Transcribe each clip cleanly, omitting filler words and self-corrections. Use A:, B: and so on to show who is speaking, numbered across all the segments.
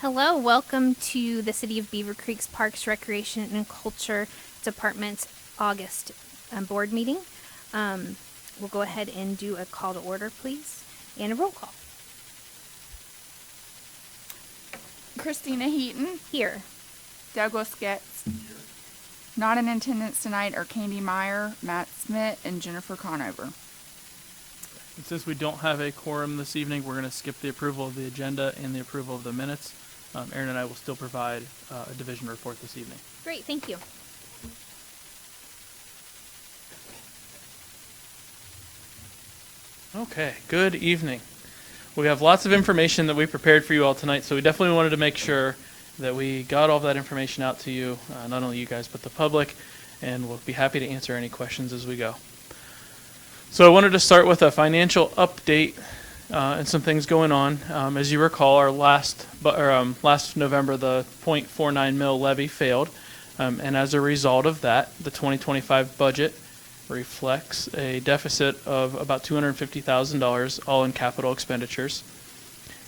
A: Hello, welcome to the City of Beavercreek's Parks, Recreation, and Culture Department's August board meeting. We'll go ahead and do a call to order, please, and a roll call.
B: Christina Heaton,
A: Here.
B: Douglas Getz. Not in attendance tonight are Candy Meyer, Matt Smith, and Jennifer Conover.
C: And since we don't have a quorum this evening, we're going to skip the approval of the agenda and the approval of the minutes. Aaron and I will still provide a division report this evening.
A: Great, thank you.
C: Okay, good evening. We have lots of information that we prepared for you all tonight, so we definitely wanted to make sure that we got all of that information out to you, not only you guys, but the public, and we'll be happy to answer any questions as we go. So I wanted to start with a financial update and some things going on. As you recall, our last November, the .49 mil levy failed, and as a result of that, the 2025 budget reflects a deficit of about $250,000, all in capital expenditures.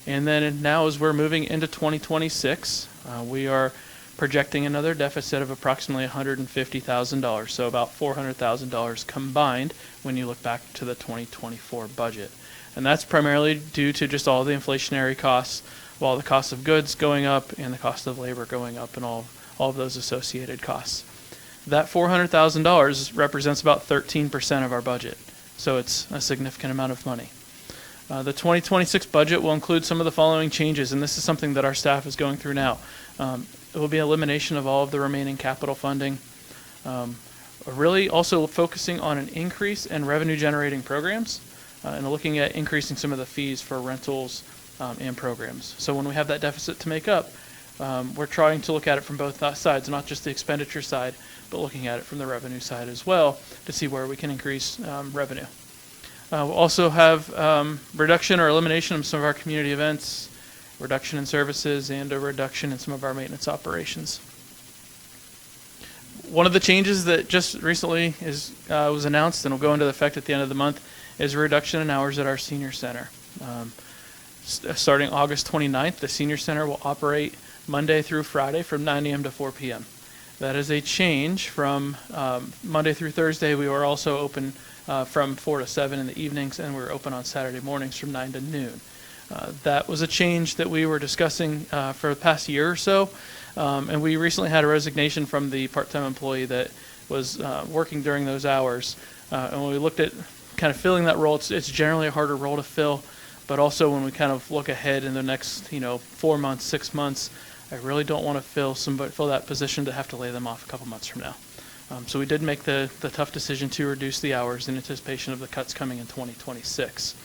C: And then now, as we're moving into 2026, we are projecting another deficit of approximately $150,000, so about $400,000 combined when you look back to the 2024 budget. And that's primarily due to just all the inflationary costs, while the cost of goods going up and the cost of labor going up and all of those associated costs. That $400,000 represents about 13% of our budget, so it's a significant amount of money. The 2026 budget will include some of the following changes, and this is something that our staff is going through now. It will be elimination of all of the remaining capital funding, really also focusing on an increase in revenue generating programs, and looking at increasing some of the fees for rentals and programs. So when we have that deficit to make up, we're trying to look at it from both sides, not just the expenditure side, but looking at it from the revenue side as well to see where we can increase revenue. We'll also have reduction or elimination of some of our community events, reduction in services, and a reduction in some of our maintenance operations. One of the changes that just recently was announced and will go into effect at the end of the month is a reduction in hours at our senior center. Starting August 29th, the senior center will operate Monday through Friday from 9 a.m. to 4 p.m. That is a change from Monday through Thursday. We were also open from 4 to 7 in the evenings, and we were open on Saturday mornings from 9 to noon. That was a change that we were discussing for the past year or so, and we recently had a resignation from the part-time employee that was working during those hours. And when we looked at kind of filling that role, it's generally a harder role to fill, but also when we kind of look ahead in the next 4 months, 6 months, I really don't want to fill that position to have to lay them off a couple months from now. So we did make the tough decision to reduce the hours in anticipation of the cuts coming in 2026.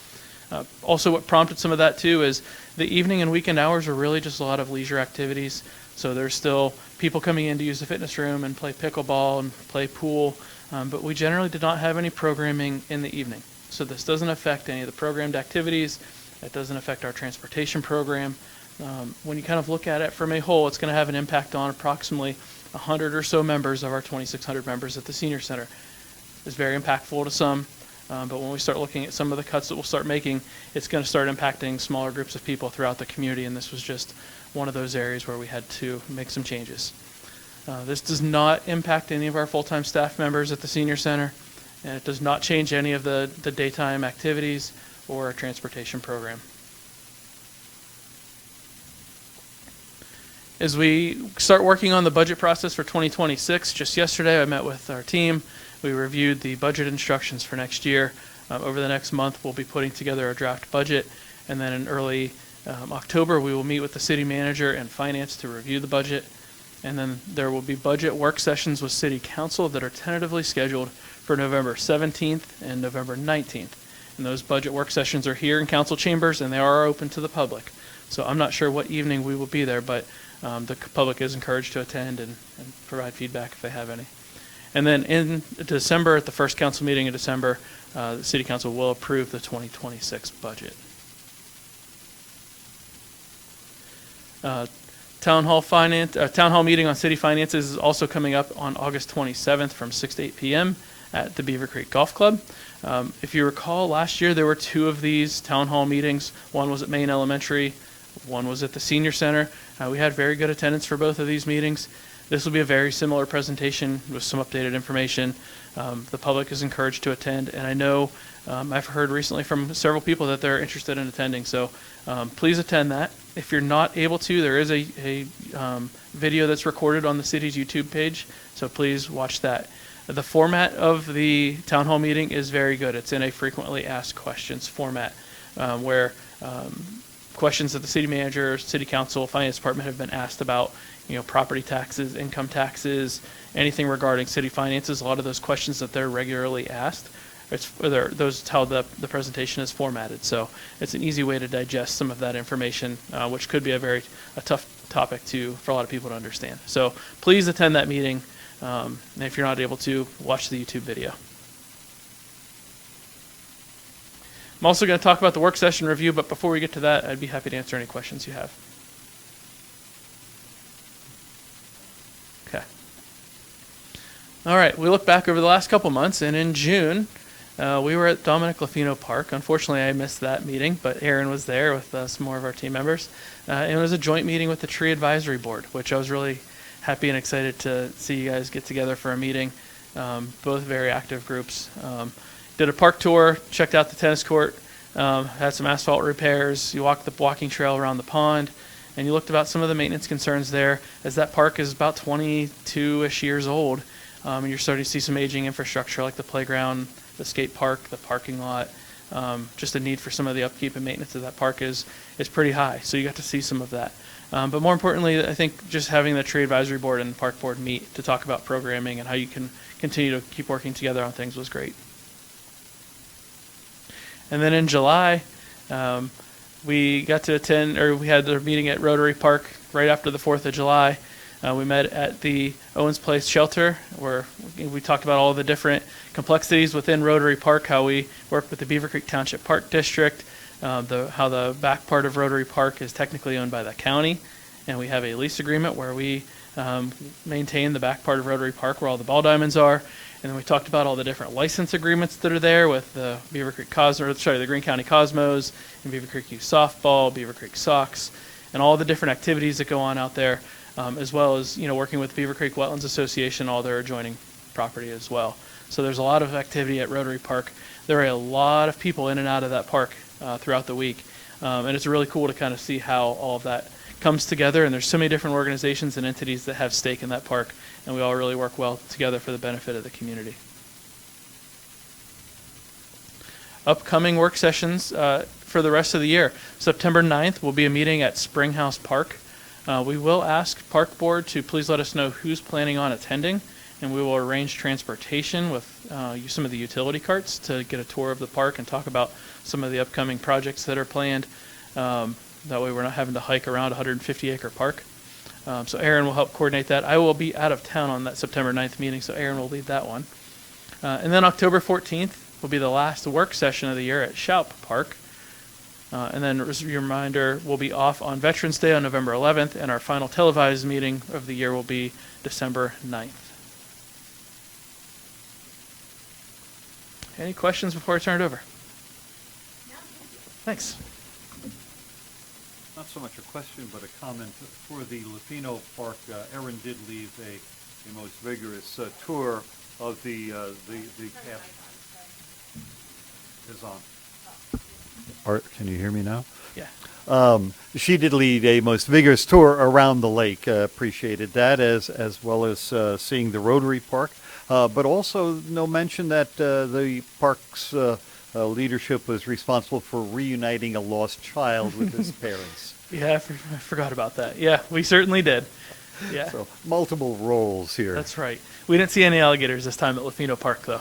C: Also, what prompted some of that too is the evening and weekend hours are really just a lot of leisure activities. So there's still people coming in to use the fitness room and play pickleball and play pool, but we generally did not have any programming in the evening. So this doesn't affect any of the programmed activities. It doesn't affect our transportation program. When you kind of look at it from a whole, it's going to have an impact on approximately 100 or so members of our 2,600 members at the senior center. It's very impactful to some, but when we start looking at some of the cuts that we'll start making, it's going to start impacting smaller groups of people throughout the community, and this was just one of those areas where we had to make some changes. This does not impact any of our full-time staff members at the senior center, and it does not change any of the daytime activities or our transportation program. As we start working on the budget process for 2026, just yesterday I met with our team. We reviewed the budget instructions for next year. Over the next month, we'll be putting together a draft budget, and then in early October, we will meet with the city manager and finance to review the budget. And then there will be budget work sessions with city council that are tentatively scheduled for November 17th and November 19th. And those budget work sessions are here in council chambers, and they are open to the public. So I'm not sure what evening we will be there, but the public is encouraged to attend and provide feedback if they have any. And then in December, at the first council meeting in December, the City Council will approve the 2026 budget. Town hall meeting on city finances is also coming up on August 27th from 6 to 8 p.m. at the Beavercreek Golf Club. If you recall, last year there were two of these town hall meetings. One was at Maine Elementary, One was at the senior center. We had very good attendance for both of these meetings. This will be a very similar presentation with some updated information. The public is encouraged to attend, and I know I've heard recently from several people that they're interested in attending. So please attend that. If you're not able to, there is a video that's recorded on the city's YouTube page, so please watch that. The format of the town hall meeting is very good. It's in a frequently asked questions format, where questions that the city manager, city council, finance department have been asked about, property taxes, income taxes, anything regarding city finances. A lot of those questions that they're regularly asked, those how the presentation is formatted. So it's an easy way to digest some of that information, which could be a tough topic for a lot of people to understand. So please attend that meeting. And if you're not able to, watch the YouTube video. I'm also going to talk about the work session review, but before we get to that, I'd be happy to answer any questions you have. Okay. All right, we look back over the last couple months, and in June, we were at Dominic Lafino Park. Unfortunately, I missed that meeting, but Aaron was there with some more of our team members. And it was a joint meeting with the Tree Advisory Board, which I was really happy and excited to see you guys get together for a meeting. Both very active groups. Did a park tour, checked out the tennis court, had some asphalt repairs. You walked the walking trail around the pond, and you looked about some of the maintenance concerns there, as that park is about 22-ish years old. And you're starting to see some aging infrastructure like the playground, the skate park, the parking lot. Just the need for some of the upkeep and maintenance of that park is pretty high. So you got to see some of that. But more importantly, I think just having the Tree Advisory Board and the Park Board meet to talk about programming and how you can continue to keep working together on things was great. And then in July, we got to attend, or we had our meeting at Rotary Park right after the 4th of July. We met at the Owens Place shelter, where we talked about all the different complexities within Rotary Park, how we work with the Beavercreek Township Park District, how the back part of Rotary Park is technically owned by the county, and we have a lease agreement where we maintain the back part of Rotary Park where all the ball diamonds are. And then we talked about all the different license agreements that are there with the the Greene County Cosmos, and Beavercreek Youth Softball, Beavercreek Sox, and all the different activities that go on out there, as well as working with Beavercreek Wetlands Association, all their adjoining property as well. So there's a lot of activity at Rotary Park. There are a lot of people in and out of that park throughout the week, and it's really cool to kind of see how all of that comes together. And there's so many different organizations and entities that have stake in that park, and we all really work well together for the benefit of the community. Upcoming work sessions for the rest of the year. September 9th will be a meeting at Springhouse Park. We will ask Park Board to please let us know who's planning on attending, and we will arrange transportation with some of the utility carts to get a tour of the park and talk about some of the upcoming projects that are planned. That way we're not having to hike around a 150-acre park. So Aaron will help coordinate that. I will be out of town on that September 9th meeting, so Aaron will lead that one. And then October 14th will be the last work session of the year at Shoup Park. And then as a reminder, we'll be off on Veterans Day on November 11th, and our final televised meeting of the year will be December 9th. Any questions before I turn it over? Thanks.
D: Not so much a question, but a comment for the Lafino Park. Erin did lead a most vigorous tour of the camp. Is on. Art, can you hear me now?
C: Yeah.
D: She did lead a most vigorous tour around the lake. Appreciated that, as well as seeing the Rotary Park. But also no mention that the park's leadership was responsible for reuniting a lost child with his parents.
C: Yeah, I forgot about that. Yeah, we certainly did. Yeah.
D: So multiple roles here.
C: That's right. We didn't see any alligators this time at Lafino Park, though.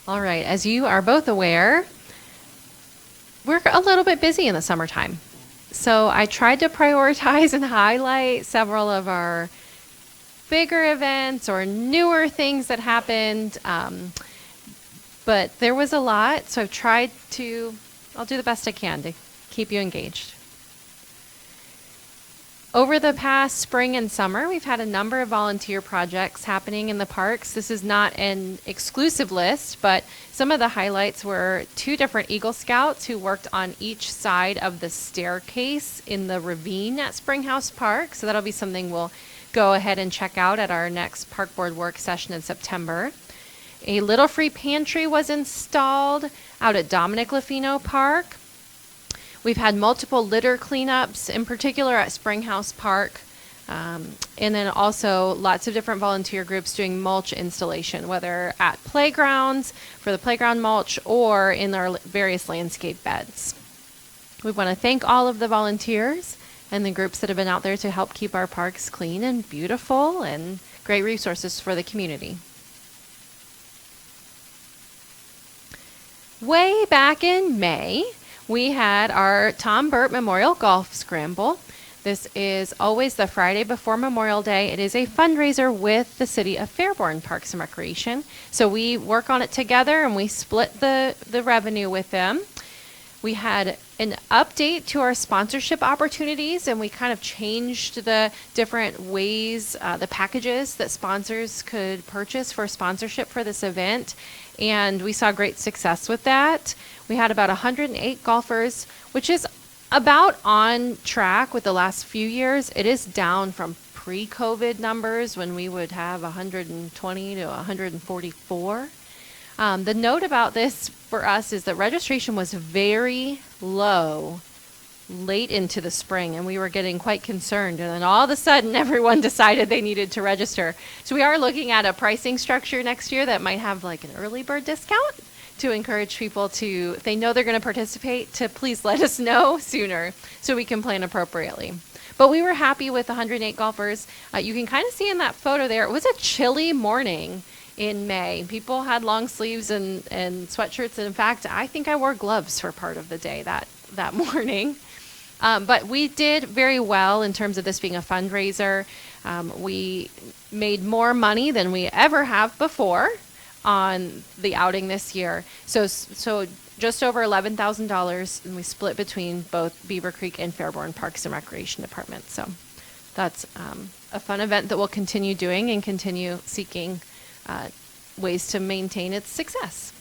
E: All right, as you are both aware, we're a little bit busy in the summertime. So I tried to prioritize and highlight several of our bigger events or newer things that happened. But there was a lot, so I'll do the best I can to keep you engaged. Over the past spring and summer, we've had a number of volunteer projects happening in the parks. This is not an exclusive list, but some of the highlights were 2 different Eagle Scouts who worked on each side of the staircase in the ravine at Springhouse Park. So that'll be something we'll go ahead and check out at our next Park Board work session in September. A little free pantry was installed out at Dominic Lafino Park. We've had multiple litter cleanups, in particular at Springhouse Park, and then also lots of different volunteer groups doing mulch installation, whether at playgrounds for the playground mulch or in our various landscape beds. We want to thank all of the volunteers and the groups that have been out there to help keep our parks clean and beautiful and great resources for the community. Way back in May, we had our Tom Burt Memorial Golf Scramble. This is always the Friday before Memorial Day. It is a fundraiser with the City of Fairborn Parks and Recreation. So we work on it together and we split the revenue with them. We had an update to our sponsorship opportunities, and we kind of changed the different ways, the packages that sponsors could purchase for sponsorship for this event. And we saw great success with that. We had about 108 golfers, which is about on track with the last few years. It is down from pre-COVID numbers when we would have 120 to 144. The note about this for us is that registration was very low late into the spring, and we were getting quite concerned. And then all of a sudden, everyone decided they needed to register. So we are looking at a pricing structure next year that might have like an early bird discount to encourage people to, if they know they're going to participate, to please let us know sooner so we can plan appropriately. But we were happy with 108 golfers. You can kind of see in that photo there, it was a chilly morning in May. People had long sleeves and sweatshirts. And in fact, I think I wore gloves for part of the day that morning. But we did very well in terms of this being a fundraiser. We made more money than we ever have before on the outing this year. So just over $11,000, and we split between both Beavercreek and Fairborn Parks and Recreation Departments. So that's a fun event that we'll continue doing and continue seeking ways to maintain its success.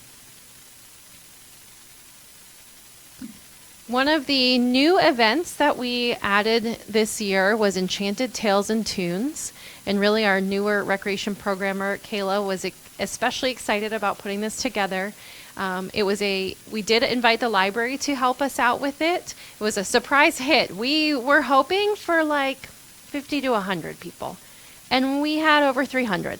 E: One of the new events that we added this year was Enchanted Tales and Tunes. And really our newer recreation programmer, Kayla, was especially excited about putting this together. We did invite the library to help us out with it. It was a surprise hit. We were hoping for like 50 to 100 people, and we had over 300.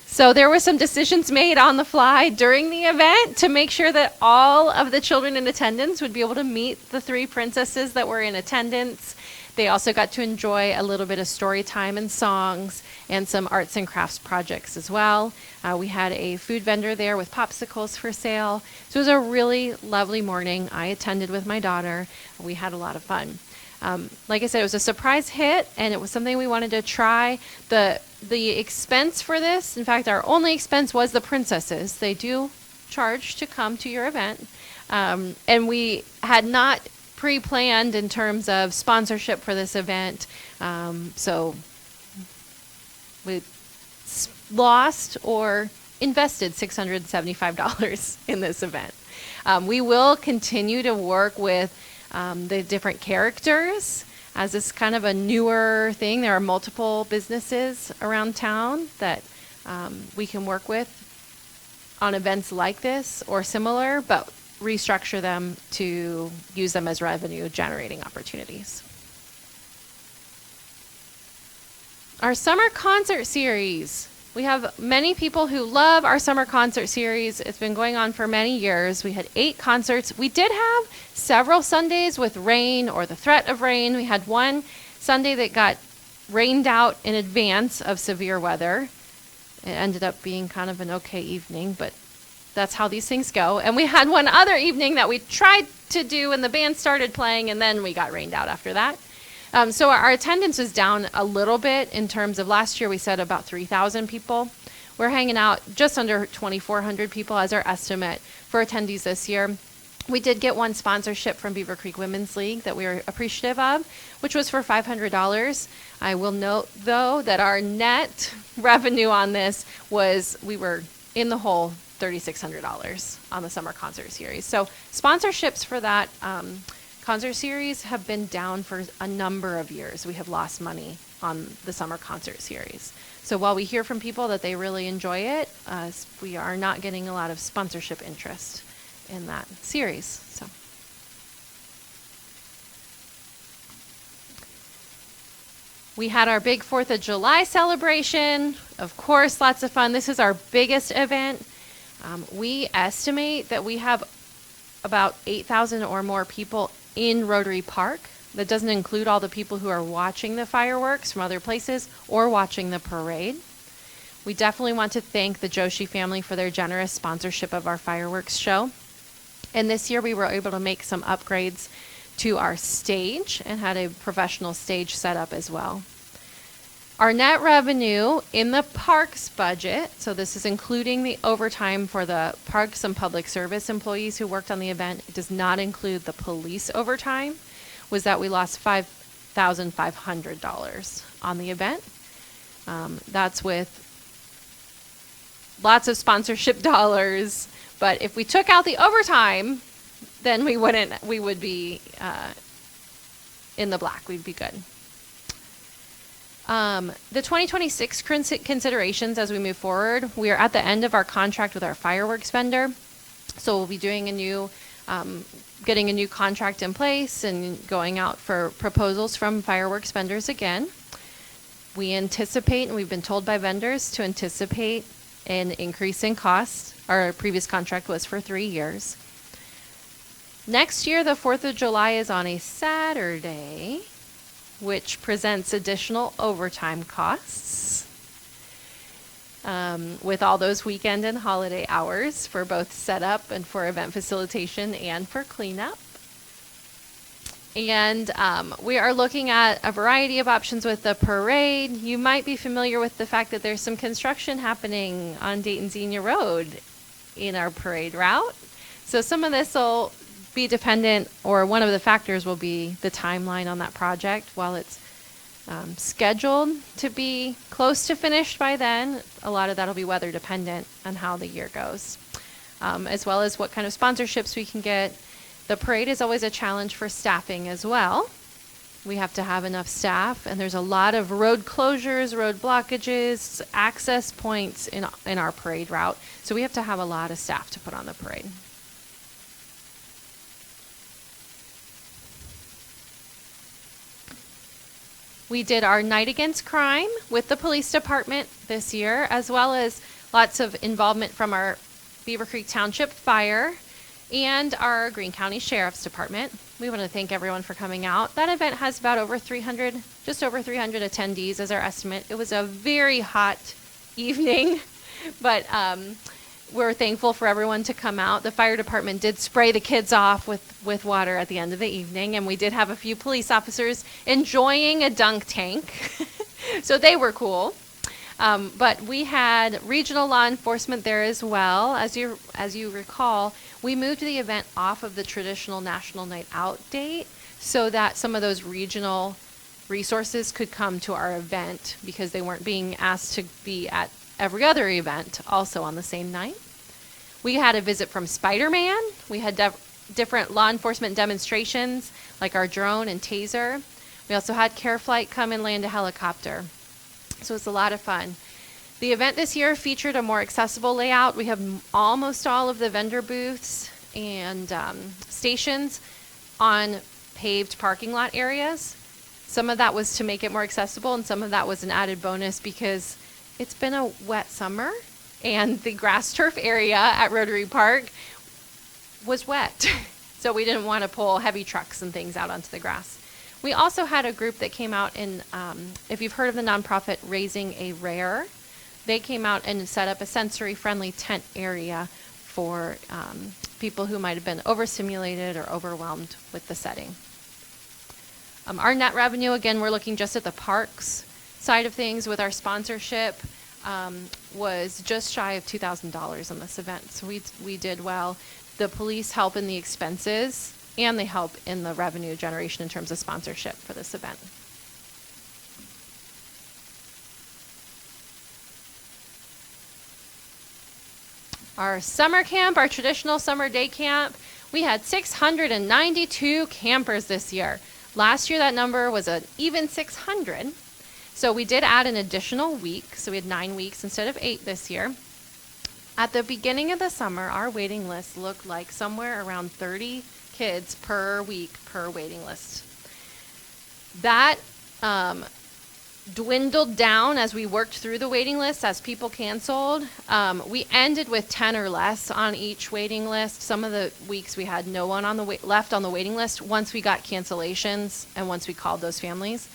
E: So there were some decisions made on the fly during the event to make sure that all of the children in attendance would be able to meet the 3 princesses that were in attendance. They also got to enjoy a little bit of story time and songs and some arts and crafts projects as well. We had a food vendor there with popsicles for sale. So it was a really lovely morning. I attended with my daughter. We had a lot of fun. Like I said, it was a surprise hit, and it was something we wanted to try. The expense for this, in fact, our only expense was the princesses. They do charge to come to your event. And we had not pre-planned in terms of sponsorship for this event. So we lost or invested $675 in this event. We will continue to work with the different characters, as it's kind of a newer thing. There are multiple businesses around town that we can work with on events like this or similar, but restructure them to use them as revenue generating opportunities. Our summer concert series. We have many people who love our summer concert series. It's been going on for many years. We had 8 concerts. We did have several Sundays with rain or the threat of rain. We had one Sunday that got rained out in advance of severe weather. It ended up being kind of an okay evening, but that's how these things go. And we had one other evening that we tried to do and the band started playing, and then we got rained out after that. So our attendance was down a little bit in terms of last year. We said about 3,000 people. We're hanging out just under 2,400 people as our estimate for attendees this year. We did get one sponsorship from Beavercreek Women's League that we were appreciative of, which was for $500. I will note, though, that our net revenue on this was, we were in the hole $3,600 on the summer concert series. So sponsorships for that concert series have been down for a number of years. We have lost money on the summer concert series. So while we hear from people that they really enjoy it, we are not getting a lot of sponsorship interest in that series. So we had our big 4th of July celebration. Of course, lots of fun. This is our biggest event. We estimate that we have about 8,000 or more people in Rotary Park. That doesn't include all the people who are watching the fireworks from other places or watching the parade. We definitely want to thank the Joshi family for their generous sponsorship of our fireworks show. And this year we were able to make some upgrades to our stage and had a professional stage set up as well. Our net revenue in the parks budget, so this is including the overtime for the parks and public service employees who worked on the event, it does not include the police overtime, was that we lost $5,500 on the event. That's with lots of sponsorship dollars, but if we took out the overtime, then we would be in the black. We'd be good. The 2026 considerations as we move forward, we are at the end of our contract with our fireworks vendor. So we'll be doing getting a new contract in place and going out for proposals from fireworks vendors again. We anticipate, and we've been told by vendors to anticipate an increase in costs. Our previous contract was for 3 years. Next year, the 4th of July is on a Saturday, which presents additional overtime costs with all those weekend and holiday hours for both setup and for event facilitation and for cleanup. And we are looking at a variety of options with the parade. You might be familiar with the fact that there's some construction happening on Dayton Xenia Road in our parade route. So some of this will be dependent, or one of the factors will be the timeline on that project. While it's scheduled to be close to finished by then, a lot of that will be weather dependent on how the year goes, as well as what kind of sponsorships we can get. The parade is always a challenge for staffing as well. We have to have enough staff, and there's a lot of road closures, road blockages, access points in our parade route. So we have to have a lot of staff to put on the parade. We did our Night Against Crime with the police department this year, as well as lots of involvement from our Beavercreek Township Fire and our Greene County Sheriff's Department. We want to thank everyone for coming out. That event has about just over 300 attendees as our estimate. It was a very hot evening, but we're thankful for everyone to come out. The fire department did spray the kids off with water at the end of the evening, and we did have a few police officers enjoying a dunk tank. So they were cool. But we had regional law enforcement there as well. As you recall, we moved the event off of the traditional National Night Out date so that some of those regional resources could come to our event because they weren't being asked to be at every other event also on the same night. We had a visit from Spider-Man. We had different law enforcement demonstrations like our drone and taser. We also had Care Flight come and land a helicopter. So it's a lot of fun. The event this year featured a more accessible layout. We have almost all of the vendor booths and stations on paved parking lot areas. Some of that was to make it more accessible, and some of that was an added bonus because it's been a wet summer, and the grass turf area at Rotary Park was wet. So we didn't want to pull heavy trucks and things out onto the grass. We also had a group that came out and, if you've heard of the nonprofit Raising a Rare, they came out and set up a sensory-friendly tent area for people who might have been overstimulated or overwhelmed with the setting. Our net revenue, again, we're looking just at the parks side of things with our sponsorship, was just shy of $2,000 on this event. So we did well. The police help in the expenses, and they help in the revenue generation in terms of sponsorship for this event. Our summer camp, our traditional summer day camp, we had 692 campers this year. Last year that number was an even 600. So we did add an additional week. So we had 9 weeks instead of 8 this year. At the beginning of the summer, our waiting list looked like somewhere around 30 kids per week per waiting list. That dwindled down as we worked through the waiting list, as people canceled. We ended with 10 or less on each waiting list. Some of the weeks we had no one on the left on the waiting list once we got cancellations and once we called those families.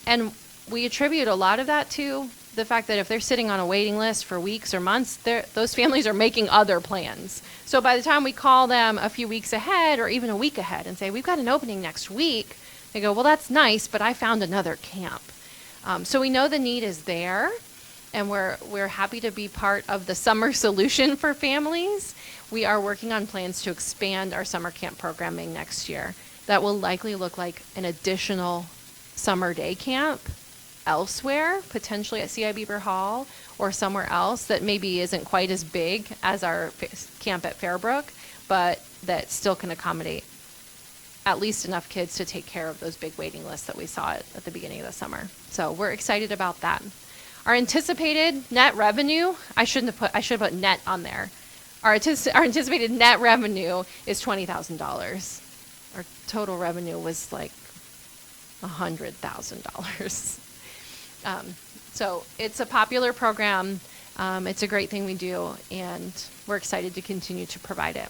E: And we attribute a lot of that to the fact that if they're sitting on a waiting list for weeks or months, those families are making other plans. So by the time we call them a few weeks ahead or even a week ahead and say, we've got an opening next week, they go, well, that's nice, but I found another camp. So we know the need is there, and we're happy to be part of the summer solution for families. We are working on plans to expand our summer camp programming next year. That will likely look like an additional summer day camp elsewhere, potentially at CI Beaver Hall or somewhere else that maybe isn't quite as big as our camp at Fairbrook, but that still can accommodate at least enough kids to take care of those big waiting lists that we saw at the beginning of the summer. So we're excited about that. Our anticipated net revenue, I should have put net on there. Our anticipated net revenue is $20,000. Our total revenue was like $100,000. So it's a popular program. It's a great thing we do, and we're excited to continue to provide it.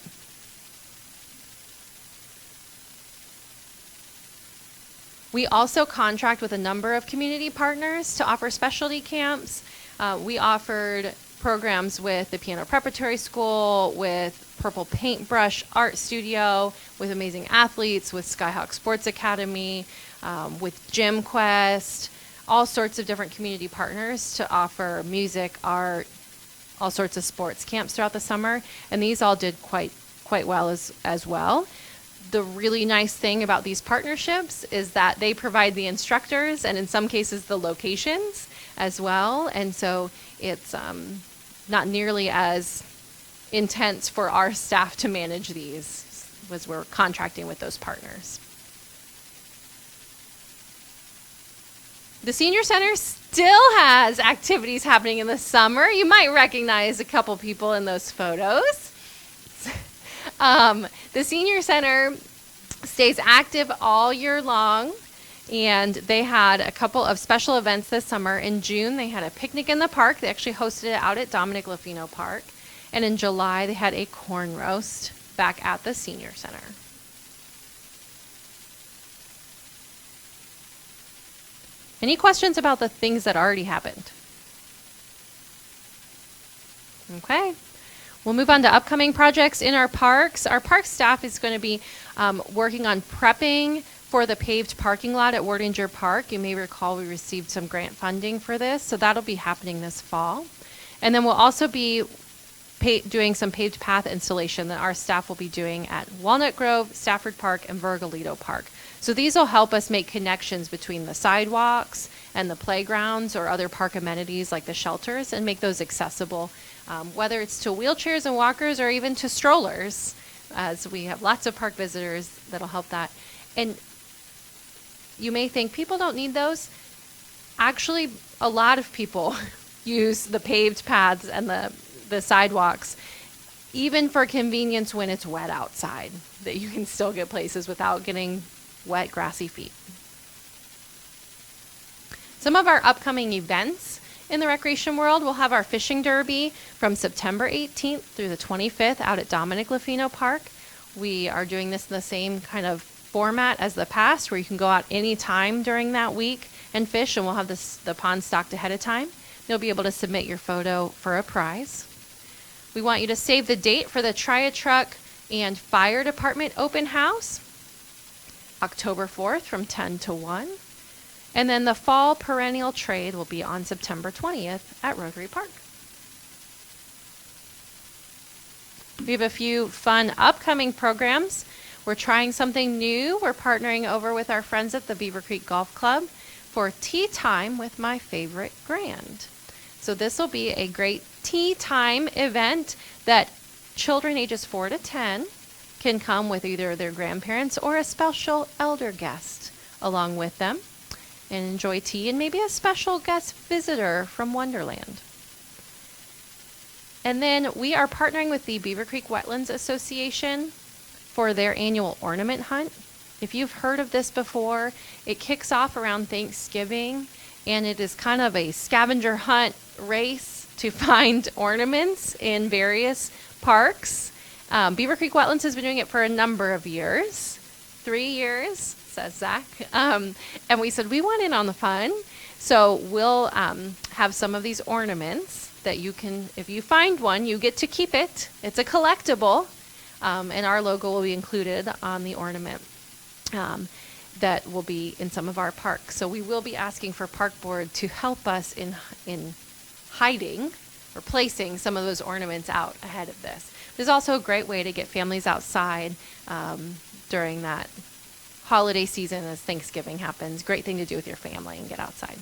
E: We also contract with a number of community partners to offer specialty camps. We offered programs with the Piano Preparatory School, with Purple Paintbrush Art Studio, with Amazing Athletes, with Skyhawk Sports Academy, with Gym Quest, all sorts of different community partners to offer music, art, all sorts of sports camps throughout the summer. And these all did quite well as well. The really nice thing about these partnerships is that they provide the instructors and in some cases the locations as well. And so it's not nearly as intense for our staff to manage these as we're contracting with those partners. The Senior Center still has activities happening in the summer. You might recognize a couple people in those photos. The Senior Center stays active all year long, and they had a couple of special events this summer. In June, they had a picnic in the park. They actually hosted it out at Dominic Lafino Park. And in July, they had a corn roast back at the Senior Center. Any questions about the things that already happened? Okay. We'll move on to upcoming projects in our parks. Our park staff is going to be working on prepping for the paved parking lot at Wardinger Park. You may recall we received some grant funding for this, so that'll be happening this fall. And then we'll also be doing some paved path installation that our staff will be doing at Walnut Grove, Stafford Park, and Virgilito Park. So these will help us make connections between the sidewalks and the playgrounds or other park amenities like the shelters and make those accessible, whether it's to wheelchairs and walkers or even to strollers, as we have lots of park visitors that'll help that. And you may think people don't need those. Actually, a lot of people use the paved paths and the sidewalks, even for convenience when it's wet outside, that you can still get places without getting wet, grassy feet. Some of our upcoming events in the recreation world, we'll have our fishing derby from September 18th through the 25th out at Dominic Lafino Park. We are doing this in the same kind of format as the past, where you can go out any time during that week and fish, and we'll have the pond stocked ahead of time. You'll be able to submit your photo for a prize. We want you to save the date for the Tri-A-Truck and Fire Department open house, October 4th from 10 to 1. And then the fall perennial trade will be on September 20th at Rotary Park. We have a few fun upcoming programs. We're trying something new. We're partnering over with our friends at the Beavercreek Golf Club for tea time with my favorite grand. So this will be a great tea time event that children ages 4 to 10 can come with either their grandparents or a special elder guest along with them and enjoy tea and maybe a special guest visitor from Wonderland. And then we are partnering with the Beavercreek Wetlands Association for their annual ornament hunt. If you've heard of this before, it kicks off around Thanksgiving, and it is kind of a scavenger hunt race to find ornaments in various parks. Beavercreek Wetlands has been doing it for a number of years, 3 years, says Zach. And we said we want in on the fun, so we'll have some of these ornaments that you can, if you find one, you get to keep it. It's a collectible, and our logo will be included on the ornament that will be in some of our parks. So we will be asking for Park Board to help us in hiding or placing some of those ornaments out ahead of this. There's also a great way to get families outside during that holiday season as Thanksgiving happens. Great thing to do with your family and get outside.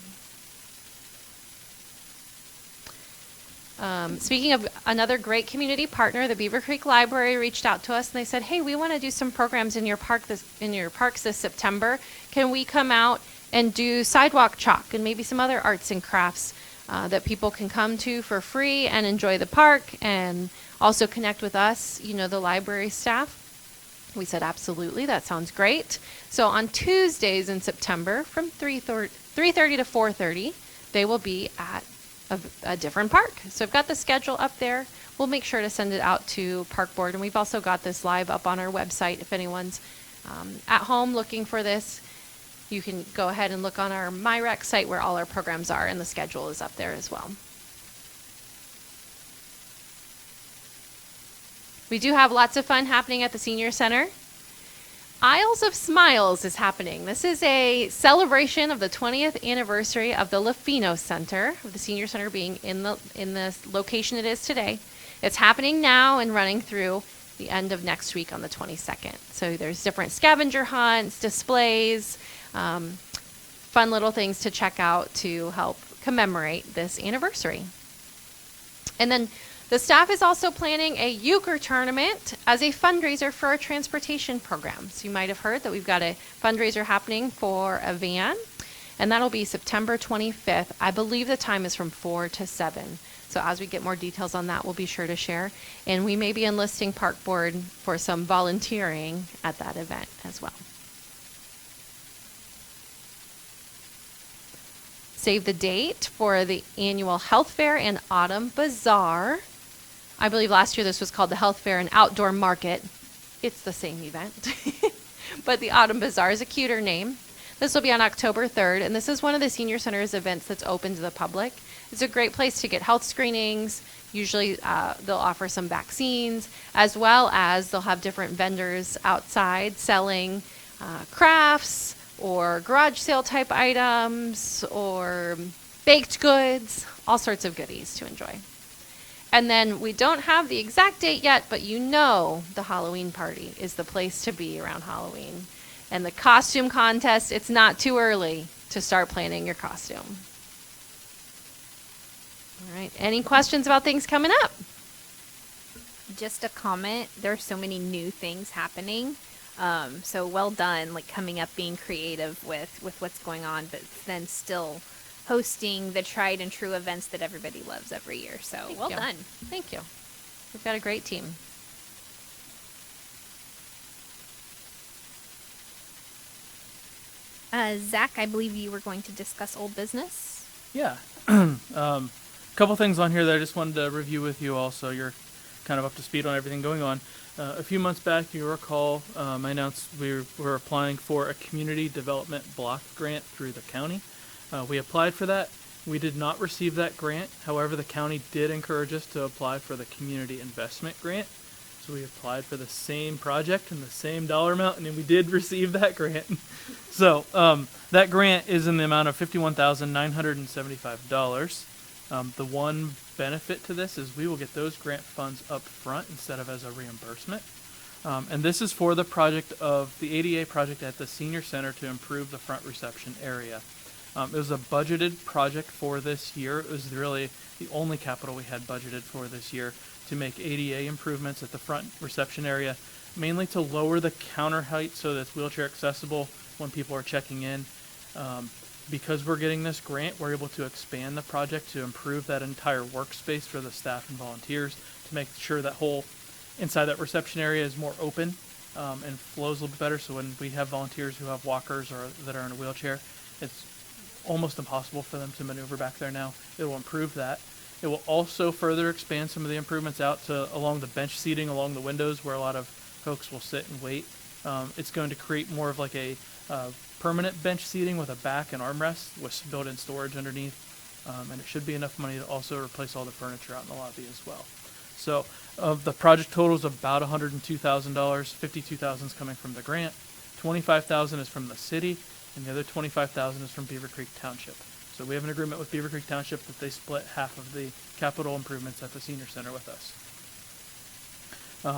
E: Speaking of another great community partner, the Beavercreek Library reached out to us and they said, "Hey, we want to do some programs in your parks this September. Can we come out and do sidewalk chalk and maybe some other arts and crafts that people can come to for free and enjoy the park and also connect with us, the library staff?" We said, absolutely, that sounds great. So on Tuesdays in September from 3:30 to 4:30, they will be at a different park. So I've got the schedule up there. We'll make sure to send it out to Park Board. And we've also got this live up on our website. If anyone's at home looking for this, you can go ahead and look on our MyRec site where all our programs are, and the schedule is up there as well. We do have lots of fun happening at the Senior Center. Isles of Smiles is happening. This is a celebration of the 20th anniversary of the Lafino Center, of the Senior Center being in the location it is today. It's happening now and running through the end of next week on the 22nd. So there's different scavenger hunts, displays, fun little things to check out to help commemorate this anniversary. And then the staff is also planning a euchre tournament as a fundraiser for our transportation programs. You might have heard that we've got a fundraiser happening for a van, and that'll be September 25th. I believe the time is from 4 to 7. So as we get more details on that, we'll be sure to share. And we may be enlisting Park Board for some volunteering at that event as well. Save the date for the annual Health Fair and Autumn Bazaar. I believe last year this was called the Health Fair and Outdoor Market. It's the same event, but the Autumn Bazaar is a cuter name. This will be on October 3rd, and this is one of the Senior Center's events that's open to the public. It's a great place to get health screenings. Usually they'll offer some vaccines, as well as they'll have different vendors outside selling crafts or garage sale type items or baked goods, all sorts of goodies to enjoy. And then we don't have the exact date yet, but the Halloween party is the place to be around Halloween. And the costume contest, it's not too early to start planning your costume. All right, any questions about things coming up?
A: Just a comment, there are so many new things happening. So well done, like coming up, being creative with what's going on, but then still hosting the tried and true events that everybody loves every year. So well done.
E: Thank you. We've got a great team.
A: Zach, I believe you were going to discuss old business.
C: Yeah. Couple things on here that I just wanted to review with you all, so you're kind of up to speed on everything going on. A few months back, you recall, I announced we were applying for a community development block grant through the county. We applied for that. We did not receive that grant. However, the county did encourage us to apply for the community investment grant. So we applied for the same project and the same dollar amount, and then we did receive that grant. So that grant is in the amount of $51,975. The one benefit to this is we will get those grant funds up front instead of as a reimbursement. And this is for the project of the ADA project at the senior center to improve the front reception area. It was a budgeted project for this year. It was really the only capital we had budgeted for this year to make ADA improvements at the front reception area, mainly to lower the counter height so that it's wheelchair accessible when people are checking in. Because we're getting this grant, we're able to expand the project to improve that entire workspace for the staff and volunteers to make sure that whole inside that reception area is more open and flows a little bit better. So when we have volunteers who have walkers or that are in a wheelchair, it's almost impossible for them to maneuver back there now. It will improve that. It will also further expand some of the improvements out to along the bench seating along the windows where a lot of folks will sit and wait. It's going to create more of like a permanent bench seating with a back and armrest with built-in storage underneath. And it should be enough money to also replace all the furniture out in the lobby as well. So the project total is about $102,000. $52,000 is coming from the grant. $25,000 is from the city, and the other $25,000 is from Beavercreek Township. So we have an agreement with Beavercreek Township that they split half of the capital improvements at the senior center with us.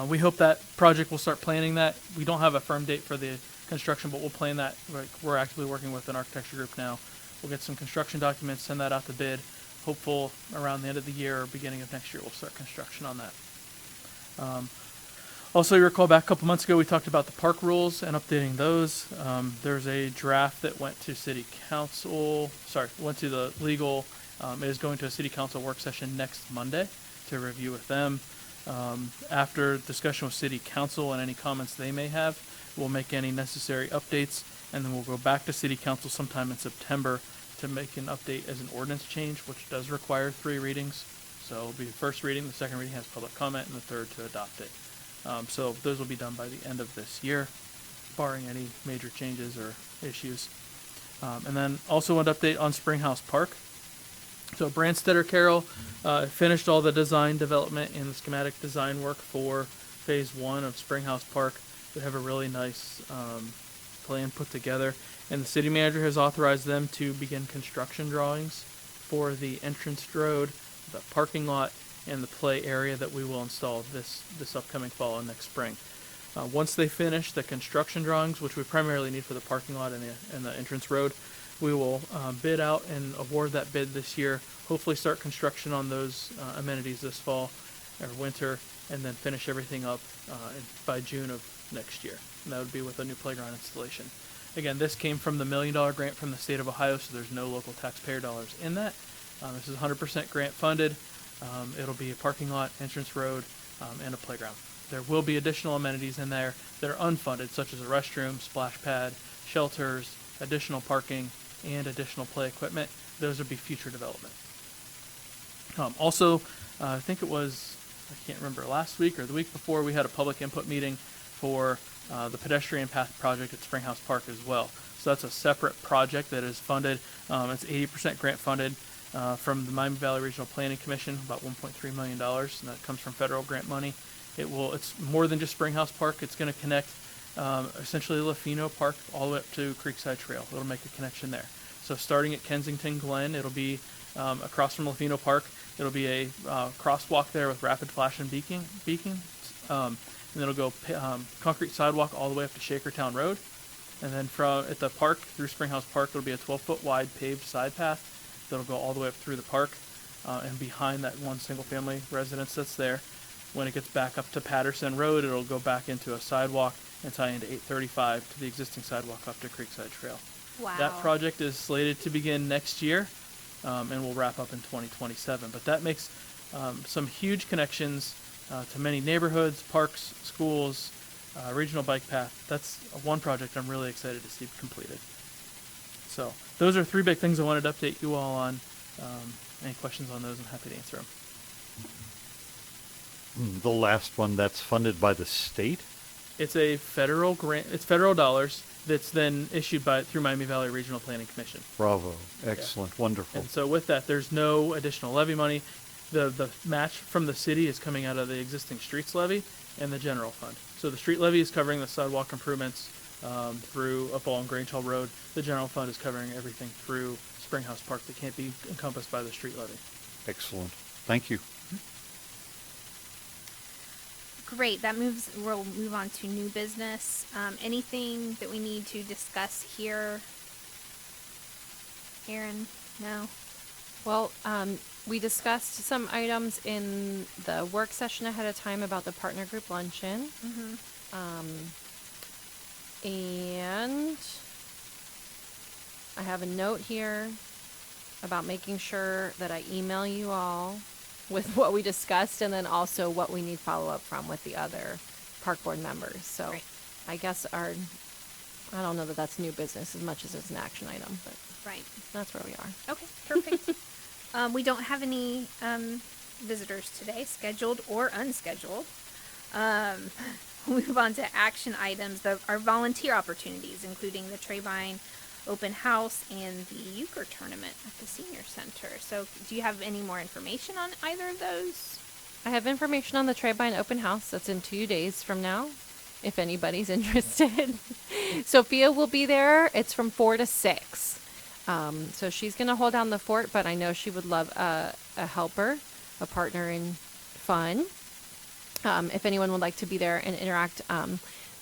C: We hope that project will start planning that. We don't have a firm date for the construction, but we'll plan that. We're actively working with an architecture group now. We'll get some construction documents, send that out to bid. Hopeful around the end of the year or beginning of next year we'll start construction on that. Also, you recall back a couple months ago we talked about the park rules and updating those. There's a draft that went to went to the legal. It is going to a city council work session next Monday to review with them. After discussion with city council and any comments they may have, we'll make any necessary updates, and then we'll go back to city council sometime in September to make an update as an ordinance change, which does require 3 readings. So it'll be the first reading, the second reading has public comment, and the third to adopt it. So those will be done by the end of this year, barring any major changes or issues. And then also an update on Springhouse Park. So Branstetter Carroll finished all the design development and the schematic design work for phase 1 of Springhouse Park. We have a really nice plan put together, and the city manager has authorized them to begin construction drawings for the entrance road, the parking lot, and the play area that we will install this upcoming fall and next spring. Once they finish the construction drawings, which we primarily need for the parking lot and the entrance road, we will bid out and award that bid this year, hopefully start construction on those amenities this fall or winter, and then finish everything up by June of next year. And that would be with a new playground installation. Again, this came from the $1 million grant from the state of Ohio, so there's no local taxpayer dollars in that. This is 100% grant funded. It'll be a parking lot, entrance road, and a playground. There will be additional amenities in there that are unfunded, such as a restroom, splash pad, shelters, additional parking, and additional play equipment. Those would be future development. Also, I think it was, I can't remember, last week or the week before, we had a public input meeting for the pedestrian path project at Springhouse Park as well. So that's a separate project that is funded. It's 80% grant funded from the Miami Valley Regional Planning Commission, about $1.3 million, and that comes from federal grant money. It's more than just Springhouse Park. It's going to connect essentially Lafino Park all the way up to Creekside Trail. It'll make a connection there. So starting at Kensington Glen, it'll be across from Lafino Park. It'll be a crosswalk there with rapid flash and beacon. And then it'll go concrete sidewalk all the way up to Shakertown Road. And then at the park through Springhouse Park, it'll be a 12-foot wide paved side path that'll go all the way up through the park and behind that one single-family residence that's there. When it gets back up to Patterson Road, it'll go back into a sidewalk and tie into 835 to the existing sidewalk up to Creekside Trail.
A: Wow.
C: That project is slated to begin next year and will wrap up in 2027. But that makes some huge connections to many neighborhoods, parks, schools, regional bike path. That's one project I'm really excited to see completed. So those are 3 big things I wanted to update you all on. Any questions on those, I'm happy to answer them.
D: The last one, that's funded by the state?
C: It's a federal grant. It's federal dollars that's then issued through Miami Valley Regional Planning Commission.
D: Bravo. Excellent. Yeah. Wonderful.
C: And so with that, there's no additional levy money. The match from the city is coming out of the existing streets levy and the general fund. So the street levy is covering the sidewalk improvements through up along Grange Hall Road. The general fund is covering everything through Springhouse Park that can't be encompassed by the street levy.
D: Excellent. Thank you.
A: Great. We'll move on to new business. Anything that we need to discuss here? Aaron? No?
E: Well, we discussed some items in the work session ahead of time about the partner group luncheon. And I have a note here about making sure that I email you all with what we discussed and then also what we need follow-up from with the other park board members. So
A: Right.
E: I guess I don't know that that's new business as much as it's an action item, but
A: Right.
E: that's where we are.
A: Okay, perfect. We don't have any visitors today, scheduled or unscheduled. We'll move on to action items, our volunteer opportunities, including the Trayvine Open House and the euchre tournament at the Senior Center. So do you have any more information on either of those?
E: I have information on the Trayvine Open House. That's in 2 days from now, if anybody's interested. Sophia will be there. It's from 4 to 6. So she's going to hold down the fort, but I know she would love a helper, a partner in fun. If anyone would like to be there and interact,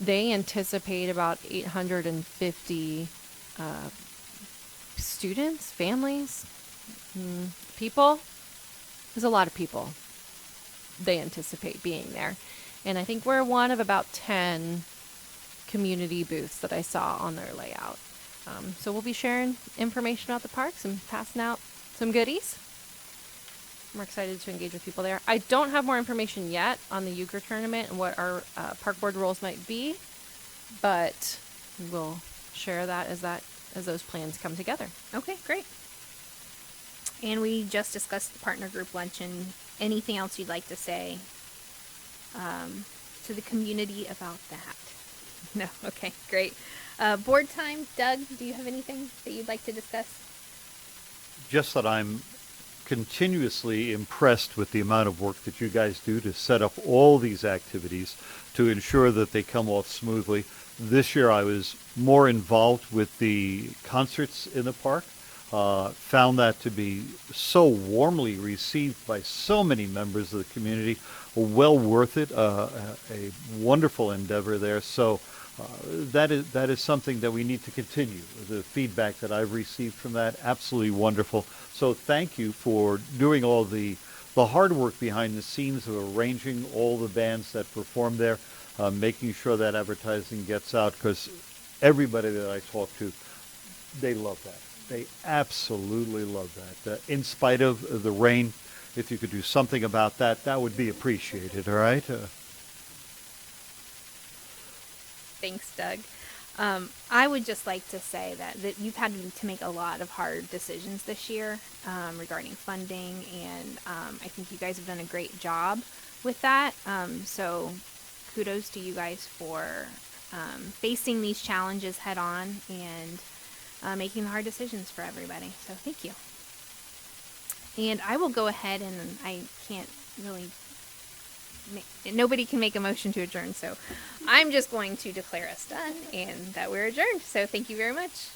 E: they anticipate about 850 students, families, people. There's a lot of people they anticipate being there. And I think we're one of about 10 community booths that I saw on their layout. So we'll be sharing information about the parks and passing out some goodies. We're excited to engage with people there. I don't have more information yet on the euchre tournament and what our park board roles might be, but we'll share that as those plans come together.
A: Okay, great. And we just discussed the partner group luncheon. Anything else you'd like to say to the community about that? No? Okay, great. Board time. Doug, do you have anything that you'd like to discuss?
D: Just that I'm continuously impressed with the amount of work that you guys do to set up all these activities to ensure that they come off smoothly. This year I was more involved with the concerts in the park. Found that to be so warmly received by so many members of the community. Well worth it. A wonderful endeavor there. So that is something that we need to continue. The feedback that I've received from that, absolutely wonderful. So thank you for doing all the hard work behind the scenes of arranging all the bands that perform there, making sure that advertising gets out, because everybody that I talk to, they love that. They absolutely love that. In spite of the rain, if you could do something about that, that would be appreciated, all right?
A: Thanks, Doug. I would just like to say that you've had to make a lot of hard decisions this year regarding funding, and I think you guys have done a great job with that. So kudos to you guys for facing these challenges head on and making the hard decisions for everybody. So thank you. And I will go ahead, and I can't really nobody can make a motion to adjourn, so I'm just going to declare us done and that we're adjourned. So thank you very much.